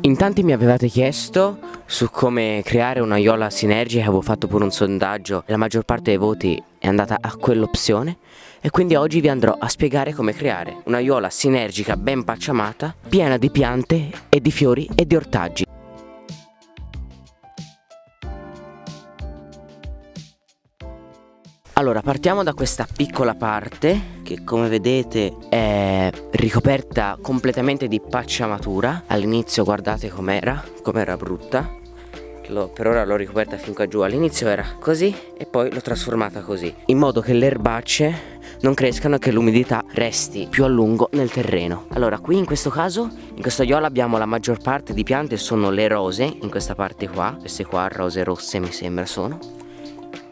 In tanti mi avevate chiesto su come creare un'aiuola sinergica, avevo fatto pure un sondaggio e la maggior parte dei voti è andata a quell'opzione e quindi oggi vi andrò a spiegare come creare un'aiuola sinergica ben pacciamata, piena di piante e di fiori e di ortaggi. Allora, partiamo da questa piccola parte che, come vedete, è ricoperta completamente di pacciamatura. All'inizio guardate com'era brutta. Per ora l'ho ricoperta fin qua giù. All'inizio era così e poi l'ho trasformata così, in modo che le erbacce non crescano e che l'umidità resti più a lungo nel terreno. Allora, qui in questo caso, in questa aiuola abbiamo la maggior parte di piante, sono le rose, in questa parte qua, queste qua rose rosse mi sembra sono,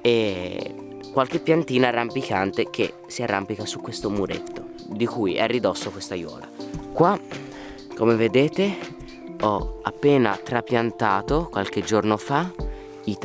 e qualche piantina arrampicante che si arrampica su questo muretto di cui è a ridosso questa aiuola. Qua, come vedete, ho appena trapiantato qualche giorno fa dei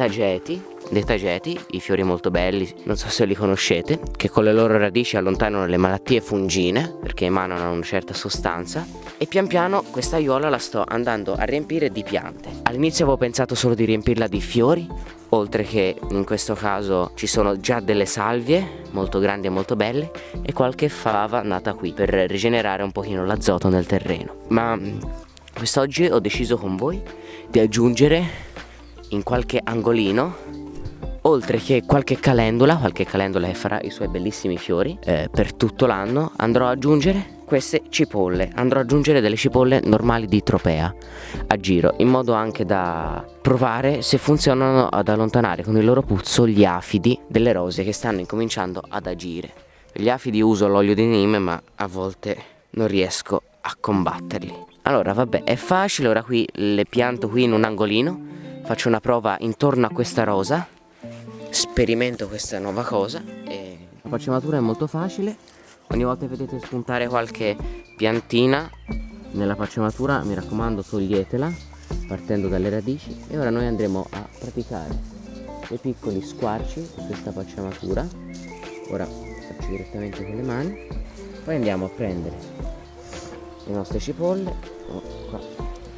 tageti, i fiori molto belli, non so se li conoscete, che con le loro radici allontanano le malattie fungine perché emanano una certa sostanza, e pian piano questa aiuola la sto andando a riempire di piante. All'inizio avevo pensato solo di riempirla di fiori, oltre che in questo caso ci sono già delle salvie molto grandi e molto belle e qualche fava nata qui per rigenerare un pochino l'azoto nel terreno. Ma quest'oggi ho deciso con voi di aggiungere in qualche angolino, oltre che qualche calendula che farà i suoi bellissimi fiori per tutto l'anno, andrò ad aggiungere queste cipolle. Andrò ad aggiungere delle cipolle normali di Tropea a giro, in modo anche da provare se funzionano ad allontanare con il loro puzzo gli afidi delle rose che stanno incominciando ad agire. Per gli afidi uso l'olio di neem, ma a volte non riesco a combatterli. Allora vabbè, è facile. Ora qui le pianto qui in un angolino, faccio una prova intorno a questa rosa, sperimento questa nuova cosa e la pacciamatura è molto facile. Ogni volta che vedete spuntare qualche piantina nella pacciamatura, mi raccomando, toglietela partendo dalle radici. E ora noi andremo a praticare dei piccoli squarci su questa pacciamatura. Ora faccio direttamente con le mani, poi andiamo a prendere le nostre cipolle. Qua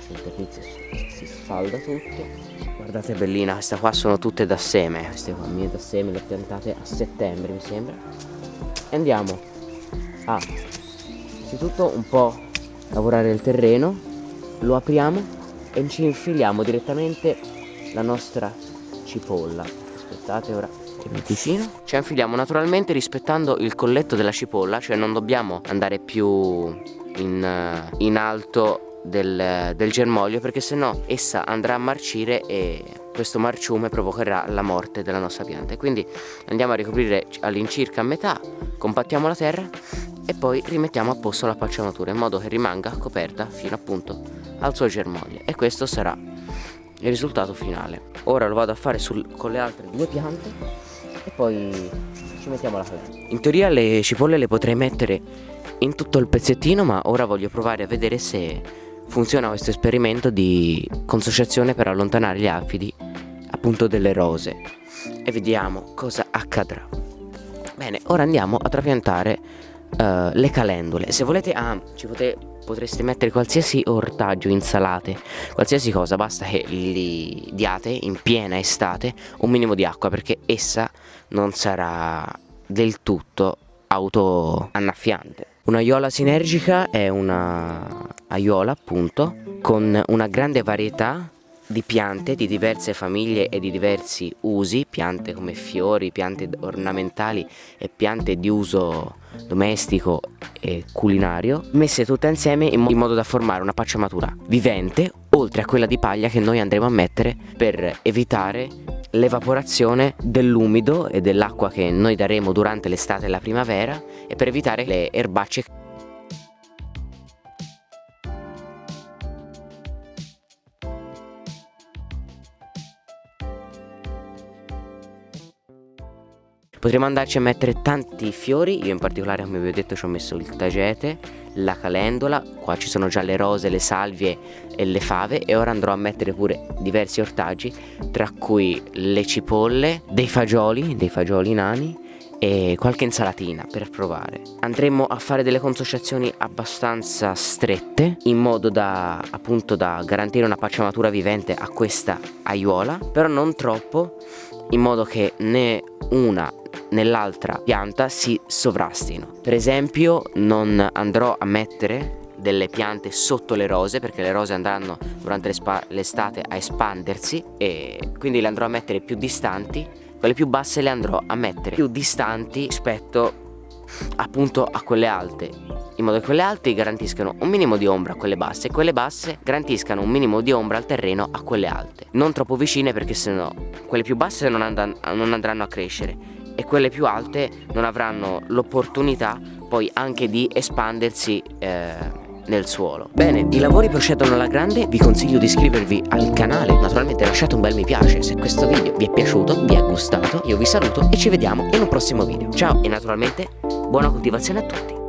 il servizio si sfalda tutto. Guardate bellina, queste qua sono tutte da seme, queste qua mie da seme, le ho piantate a settembre mi sembra. E andiamo a innanzitutto un po' lavorare il terreno, lo apriamo e ci infiliamo direttamente la nostra cipolla. Aspettate, ora che mi vicino. Ci infiliamo naturalmente rispettando il colletto della cipolla, cioè non dobbiamo andare più in alto del germoglio, perché sennò essa andrà a marcire e questo marciume provocherà la morte della nostra pianta. E quindi andiamo a ricoprire all'incirca a metà, compattiamo la terra e poi rimettiamo a posto la pacciamatura in modo che rimanga coperta fino appunto al suo germoglio, e questo sarà il risultato finale. Ora lo vado a fare con le altre due piante e poi ci mettiamo la calenda. In teoria le cipolle le potrei mettere in tutto il pezzettino, ma ora voglio provare a vedere se funziona questo esperimento di consociazione per allontanare gli afidi appunto delle rose, e vediamo cosa accadrà. Bene, ora andiamo a trapiantare le calendule. Se volete potreste mettere qualsiasi ortaggio, insalate, qualsiasi cosa, basta che li diate in piena estate un minimo di acqua, perché essa non sarà del tutto autoannaffiante. Un'aiuola sinergica è una aiuola appunto con una grande varietà di piante di diverse famiglie e di diversi usi, piante come fiori, piante ornamentali e piante di uso domestico e culinario, messe tutte insieme in modo da formare una pacciamatura vivente, oltre a quella di paglia che noi andremo a mettere per evitare l'evaporazione dell'umido e dell'acqua che noi daremo durante l'estate e la primavera, e per evitare le erbacce. Potremo andarci a mettere tanti fiori. Io in particolare, come vi ho detto, ci ho messo il tagete, la calendula, qua ci sono già le rose, le salvie e le fave, e ora andrò a mettere pure diversi ortaggi, tra cui le cipolle, dei fagioli nani e qualche insalatina per provare. Andremo a fare delle consociazioni abbastanza strette in modo da appunto da garantire una pacciamatura vivente a questa aiuola, però non troppo, in modo che né una né l'altra pianta si sovrastino. Per esempio non andrò a mettere delle piante sotto le rose, perché le rose andranno durante l'estate a espandersi e quindi le andrò a mettere più distanti. Quelle più basse le andrò a mettere più distanti rispetto appunto a quelle alte, in modo che quelle alte garantiscano un minimo di ombra a quelle basse e quelle basse garantiscano un minimo di ombra al terreno a quelle alte. Non troppo vicine, perché sennò quelle più basse non andranno a crescere e quelle più alte non avranno l'opportunità poi anche di espandersi nel suolo. Bene, i lavori procedono alla grande, vi consiglio di iscrivervi al canale, naturalmente lasciate un bel mi piace se questo video vi è piaciuto, vi è gustato. Io vi saluto e ci vediamo in un prossimo video. Ciao e naturalmente buona coltivazione a tutti.